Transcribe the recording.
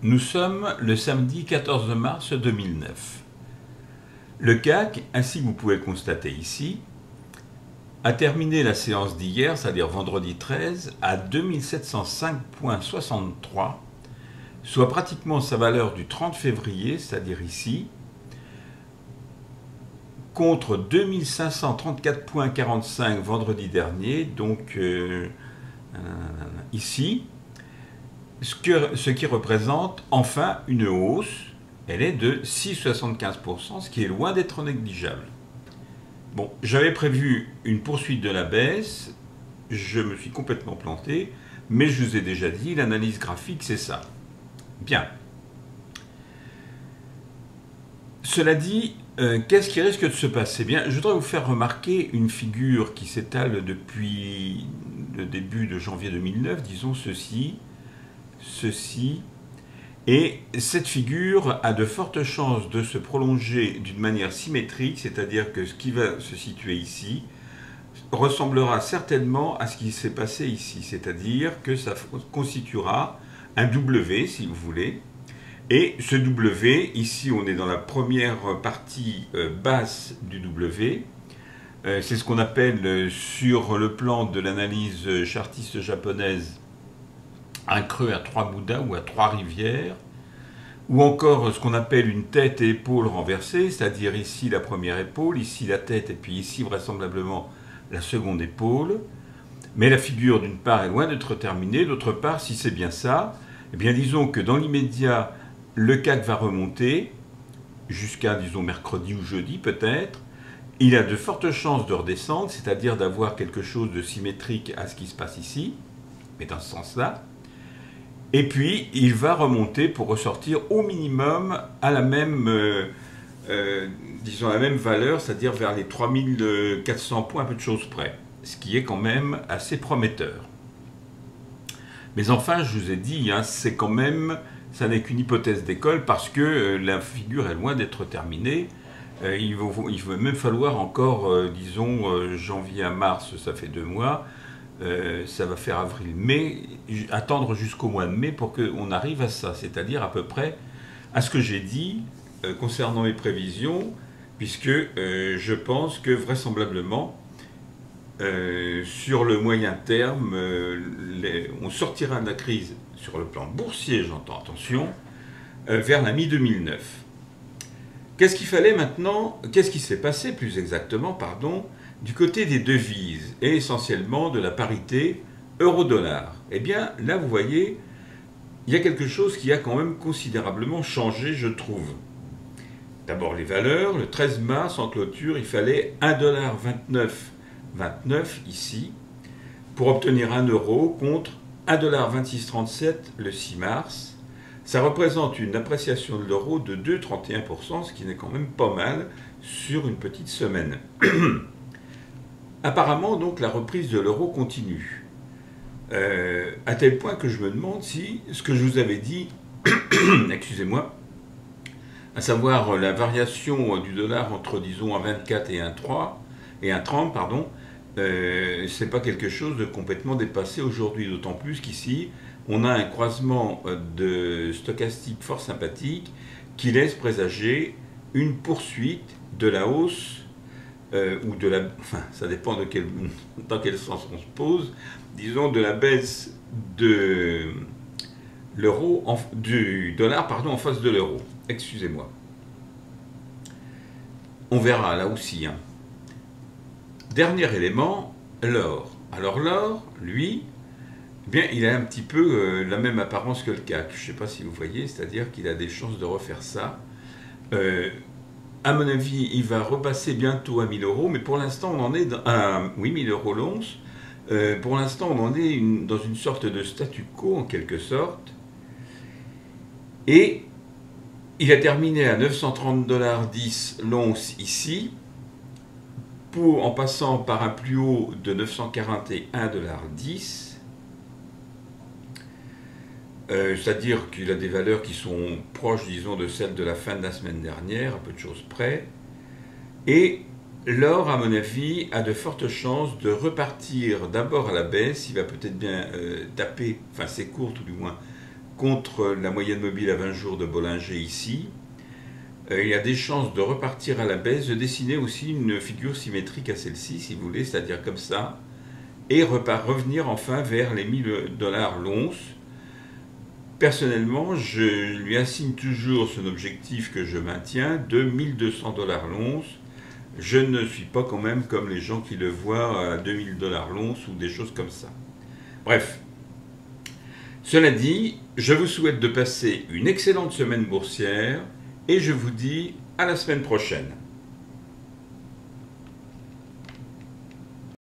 Nous sommes le samedi 14 mars 2009. Le CAC, ainsi que vous pouvez le constater ici, a terminé la séance d'hier, c'est-à-dire vendredi 13, à 2705,63, soit pratiquement sa valeur du 30 février, c'est-à-dire ici, contre 2534,45 vendredi dernier, donc ici, ce qui représente enfin une hausse. Elle est de 6,75%, ce qui est loin d'être négligeable. Bon, j'avais prévu une poursuite de la baisse, je me suis complètement planté, mais je vous ai déjà dit, l'analyse graphique, c'est ça. Bien. Cela dit, qu'est-ce qui risque de se passer? Bien, je voudrais vous faire remarquer une figure qui s'étale depuis le début de janvier 2009, disons ceci, et cette figure a de fortes chances de se prolonger d'une manière symétrique, c'est-à-dire que ce qui va se situer ici ressemblera certainement à ce qui s'est passé ici, c'est-à-dire que ça constituera un W, si vous voulez, et ce W, ici on est dans la première partie basse du W, c'est ce qu'on appelle sur le plan de l'analyse chartiste japonaise un creux à 3 Bouddhas ou à 3 rivières, ou encore ce qu'on appelle une tête et épaules renversées, c'est-à-dire ici la première épaule, ici la tête, et puis ici vraisemblablement la seconde épaule. Mais la figure d'une part est loin d'être terminée, d'autre part, si c'est bien ça, eh bien disons que dans l'immédiat, le CAC va remonter, jusqu'à disons mercredi ou jeudi peut-être. Il a de fortes chances de redescendre, c'est-à-dire d'avoir quelque chose de symétrique à ce qui se passe ici, mais dans ce sens-là. Et puis, il va remonter pour ressortir au minimum à la même, disons la même valeur, c'est-à-dire vers les 3400 points, un peu de choses près, ce qui est quand même assez prometteur. Mais enfin, je vous ai dit, hein, c'est quand même, ça n'est qu'une hypothèse d'école parce que la figure est loin d'être terminée. Il va même falloir encore, disons, janvier à mars, ça fait 2 mois, ça va faire avril-mai, attendre jusqu'au mois de mai pour qu'on arrive à ça, c'est-à-dire à peu près à ce que j'ai dit concernant mes prévisions, puisque je pense que vraisemblablement, sur le moyen terme, on sortira de la crise sur le plan boursier, j'entends, attention, vers la mi-2009. Qu'est-ce qu'il fallait maintenant, qu'est-ce qui s'est passé plus exactement, pardon, du côté des devises, et essentiellement de la parité euro-dollar? Eh bien, là, vous voyez, il y a quelque chose qui a quand même considérablement changé, je trouve. D'abord, les valeurs. Le 13 mars, en clôture, il fallait 1,2929 ici, pour obtenir 1 euro contre 1,2637 le 6 mars. Ça représente une appréciation de l'euro de 2,31%, ce qui n'est quand même pas mal sur une petite semaine. Apparemment, donc, la reprise de l'euro continue. À tel point que je me demande si ce que je vous avais dit, excusez-moi, à savoir la variation du dollar entre, disons, 1,24 et 1,30, pardon, c'est pas quelque chose de complètement dépassé aujourd'hui, d'autant plus qu'ici, on a un croisement de stochastique fort sympathique qui laisse présager une poursuite de la hausse ou de la, enfin, ça dépend de dans quel sens on se pose, disons de la baisse de l'euro, du dollar, pardon, en face de l'euro. Excusez-moi. On verra là aussi. Hein. Dernier élément, l'or. Alors l'or, lui, eh bien, il a un petit peu la même apparence que le CAC. Je ne sais pas si vous voyez, c'est-à-dire qu'il a des chances de refaire ça. À mon avis, il va repasser bientôt à 1000 euros, mais pour l'instant, on en est à 1000 euros l'once. Pour l'instant, on en est dans une sorte de statu quo, en quelque sorte. Et il a terminé à 930,10 $ l'once ici, en passant par un plus haut de 941,10 $. C'est-à-dire qu'il a des valeurs qui sont proches, disons, de celles de la fin de la semaine dernière, à peu de choses près. Et l'or, à mon avis, a de fortes chances de repartir d'abord à la baisse. Il va peut-être bien taper, enfin c'est court tout du moins, contre la moyenne mobile à 20 jours de Bollinger ici, il y a des chances de repartir à la baisse, de dessiner aussi une figure symétrique à celle-ci, si vous voulez, c'est-à-dire comme ça, et revenir enfin vers les 1000$ l'once. Personnellement, je lui assigne toujours son objectif que je maintiens de 1200$ l'once. Je ne suis pas quand même comme les gens qui le voient à 2000$ l'once ou des choses comme ça. Bref, cela dit, je vous souhaite de passer une excellente semaine boursière et je vous dis à la semaine prochaine.